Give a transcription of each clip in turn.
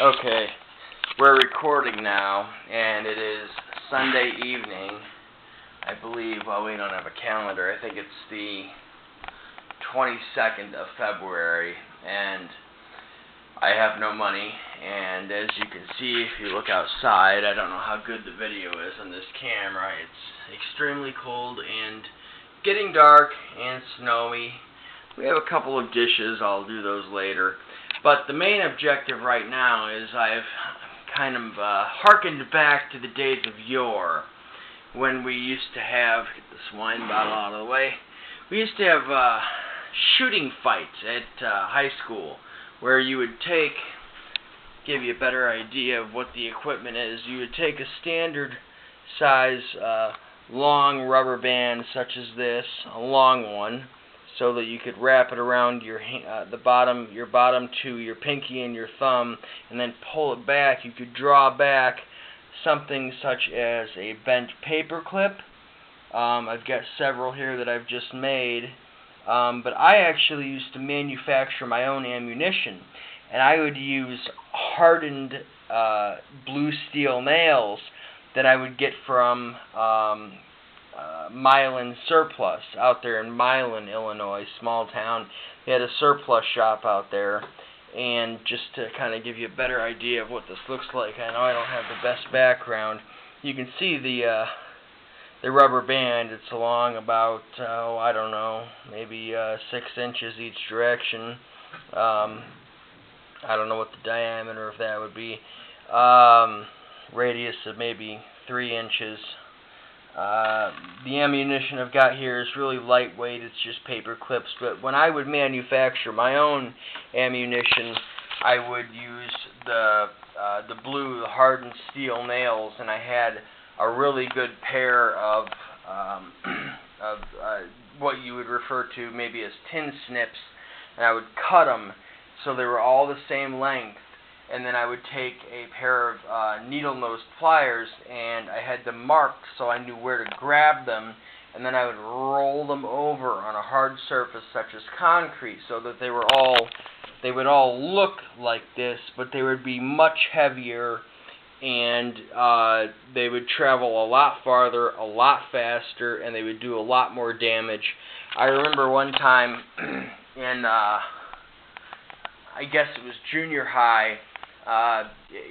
Okay, we're recording now, and it is Sunday evening, I believe. Well, we don't have a calendar. I think it's the 22nd of February, and I have no money, and as you can see, if you look outside, I don't know how good the video is on this camera. It's extremely cold and getting dark and snowy. We have a couple of dishes. I'll do those later. But the main objective right now is I've kind of hearkened back to the days of yore, when we used to have, get this wine bottle out of the way, we used to have shooting fights at high school, where you would give you a better idea of what the equipment is, you would take a standard size long rubber band such as this, a long one, so that you could wrap it around your bottom two, your pinky and your thumb, and then pull it back. You could draw back something such as a bent paper clip. I've got several here that I've just made, but I actually used to manufacture my own ammunition, and I would use hardened blue steel nails that I would get from Milan Surplus out there in Milan, Illinois, small town. They had a surplus shop out there, and just to kind of give you a better idea of what this looks like, I know I don't have the best background. You can see the rubber band. It's along about I don't know, maybe 6 inches each direction. I don't know what the diameter of that would be. Radius of maybe 3 inches. The ammunition I've got here is really lightweight. It's just paper clips. But when I would manufacture my own ammunition, I would use the blue, the hardened steel nails, and I had a really good pair of what you would refer to maybe as tin snips, and I would cut them so they were all the same length. And then I would take a pair of needle-nosed pliers, and I had them marked so I knew where to grab them, and then I would roll them over on a hard surface such as concrete, so that they would all look like this, but they would be much heavier, and they would travel a lot farther, a lot faster, and they would do a lot more damage. I remember one time in I guess it was junior high.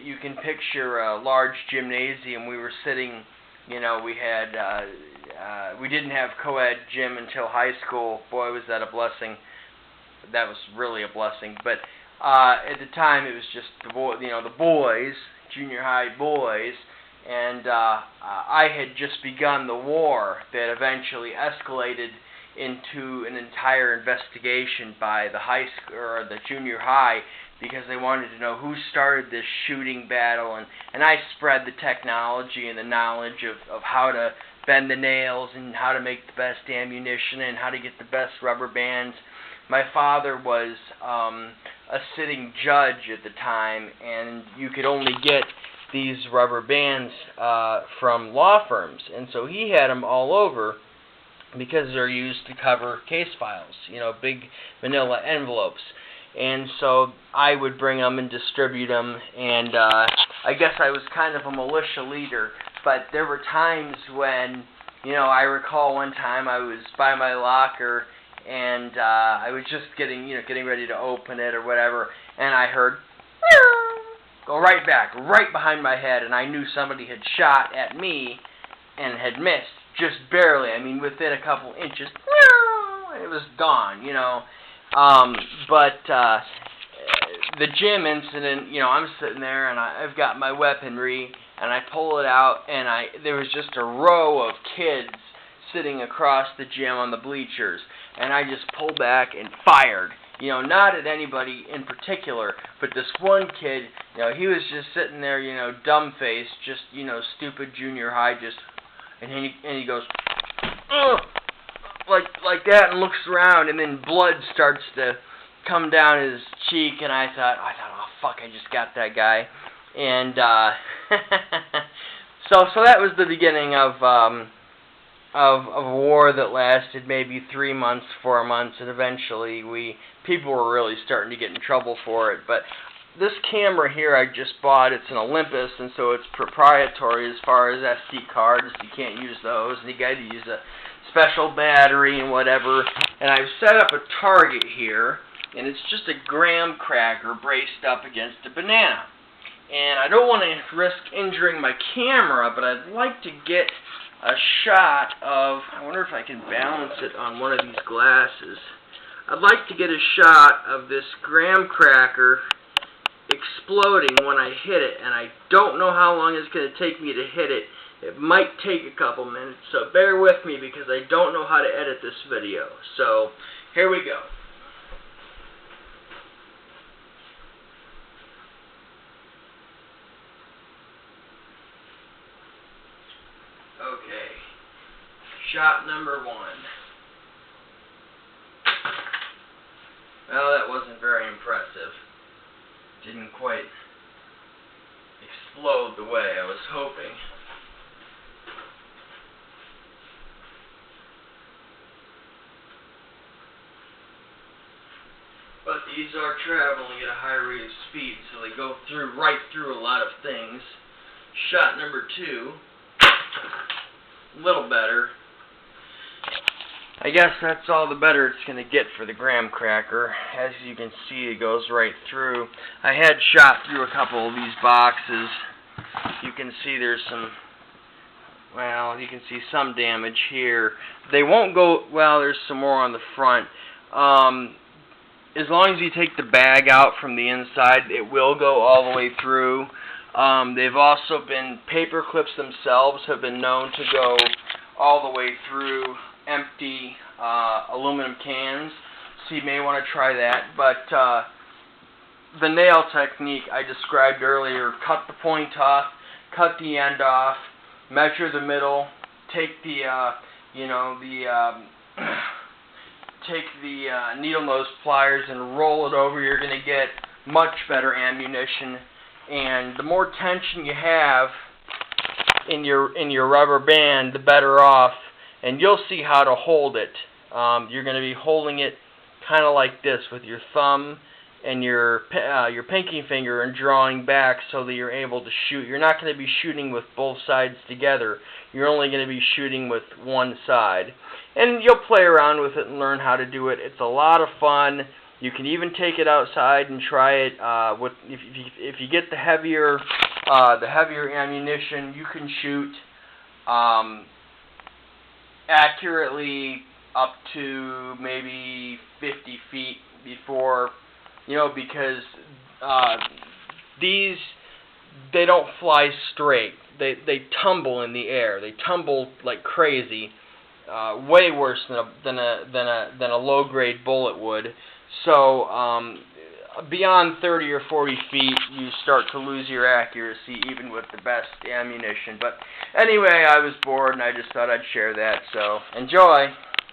You can picture a large gymnasium. We were sitting, you know, we didn't have co-ed gym until high school. Boy, was that a blessing. That was really a blessing. But at the time, it was just the boys, junior high boys, and I had just begun the war that eventually escalated into an entire investigation by the high school or the junior high, because they wanted to know who started this shooting battle, and I spread the technology and the knowledge of how to bend the nails and how to make the best ammunition and how to get the best rubber bands. My father was a sitting judge at the time, and you could only get these rubber bands from law firms, and so he had them all over because they're used to cover case files, big manila envelopes. And so I would bring them and distribute them, and I guess I was kind of a militia leader, but there were times when, I recall one time I was by my locker, and I was just getting ready to open it or whatever, and I heard go right back, right behind my head, and I knew somebody had shot at me and had missed, just barely, within a couple inches, and it was gone, But the gym incident, I'm sitting there and I've got my weaponry and I pull it out, and there was just a row of kids sitting across the gym on the bleachers, and I just pulled back and fired. Not at anybody in particular, but this one kid, he was just sitting there, dumb-faced, just, stupid junior high, and he goes, ugh! Like that, and looks around, and then blood starts to come down his cheek, and I thought, oh fuck, I just got that guy, and so that was the beginning of a war that lasted maybe 3 months, 4 months, and eventually people were really starting to get in trouble for it. But this camera here I just bought, it's an Olympus, and so it's proprietary as far as SD cards. You can't use those, and you got to use a special battery and whatever. And I've set up a target here, and it's just a graham cracker braced up against a banana. And I don't want to risk injuring my camera, but I'd like to get a shot of, I wonder if I can balance it on one of these glasses. I'd like to get a shot of this graham cracker exploding when I hit it, and I don't know how long it's going to take me to hit it. It might take a couple minutes, so bear with me because I don't know how to edit this video. So, here we go. Okay, shot number 1. Well, that wasn't very impressive. Didn't quite explode the way I was hoping. But these are traveling at a high rate of speed, so they go right through a lot of things. Shot number 2. A little better. I guess that's all the better it's going to get for the graham cracker. As you can see, it goes right through. I had shot through a couple of these boxes. You can see there's some, well, you can see some damage here. They won't go, well, there's some more on the front. As long as you take the bag out from the inside, it will go all the way through. They've also been, paper clips themselves have been known to go all the way through empty aluminum cans, so you may want to try that. But the nail technique I described earlier, cut the point off, cut the end off, measure the middle, take the take the needle nose pliers and roll it over. You're going to get much better ammunition, and the more tension you have in your rubber band, the better off. And you'll see how to hold it. You're going to be holding it kind of like this with your thumb and your pinky finger and drawing back so that you're able to shoot. You're not going to be shooting with both sides together. You're only going to be shooting with one side. And you'll play around with it and learn how to do it. It's a lot of fun. You can even take it outside and try it. If you get the heavier ammunition, you can shoot accurately up to maybe 50 feet before, because these, they don't fly straight. They tumble in the air. They tumble like crazy, way worse than a low-grade bullet would. So beyond 30 or 40 feet, you start to lose your accuracy, even with the best ammunition. But anyway, I was bored, and I just thought I'd share that. So enjoy.